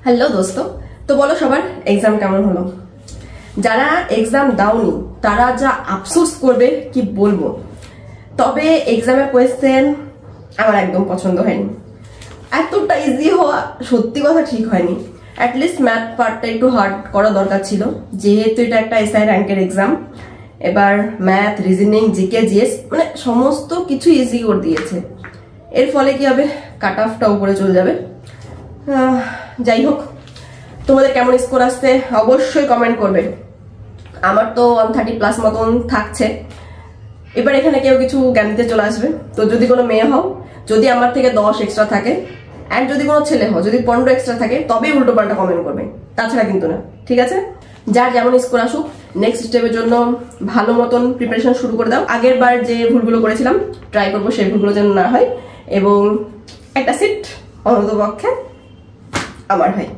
Hello দোস্ত, তো বলো সবার এক্সাম কেমন হলো? যারা এক্সাম দাওনি তারা যা আফসোস করবে কি বলবো। তবে এক্সামের কোয়েশ্চেন আমার একদম পছন্দ হয়নি। এতটা ইজি হওয়া সত্যি কথা ঠিক হয়নি। অ্যাটলিস্ট ম্যাথ পার্টটা একটু হার্ড করা দরকার ছিল, যেহেতু এটা একটা এসআই র্যাঙ্কের এক্সাম। এবার ম্যাথ, রিজনিং, জিকে, জিএস মানে সমস্ত কিছু ইজি করে দিয়েছে। এর ফলে কি হবে, কাট অফটা উপরে চলে যাবে। যাই হোক, তোমাদের কেমন স্কোর আসছে অবশ্যই কমেন্ট করবে। আমার তো 130+ মতন থাকছে। এবার এখানে কেউ কিছু জ্ঞান দিতে চলে আসবে, তো যদি কোনো মেয়ে হও, যদি আমার থেকে 10 এক্সট্রা থাকে, অ্যান্ড যদি কোনো ছেলে হও, যদি 15 এক্সট্রা থাকে, তবে উল্টো পাল্টা কমেন্ট করবে, তাছাড়া কিন্তু না। ঠিক আছে, যার যেমন স্কোর আসুক, নেক্সট স্টেপের জন্য ভালো মতন প্রিপারেশন শুরু করে দাও। আগের বার যে ভুলগুলো করেছিলাম ট্রাই করবো সেই ভুলগুলো যেন না হয়, এবং একটা সিট অন্ততপক্ষে আমার হয়।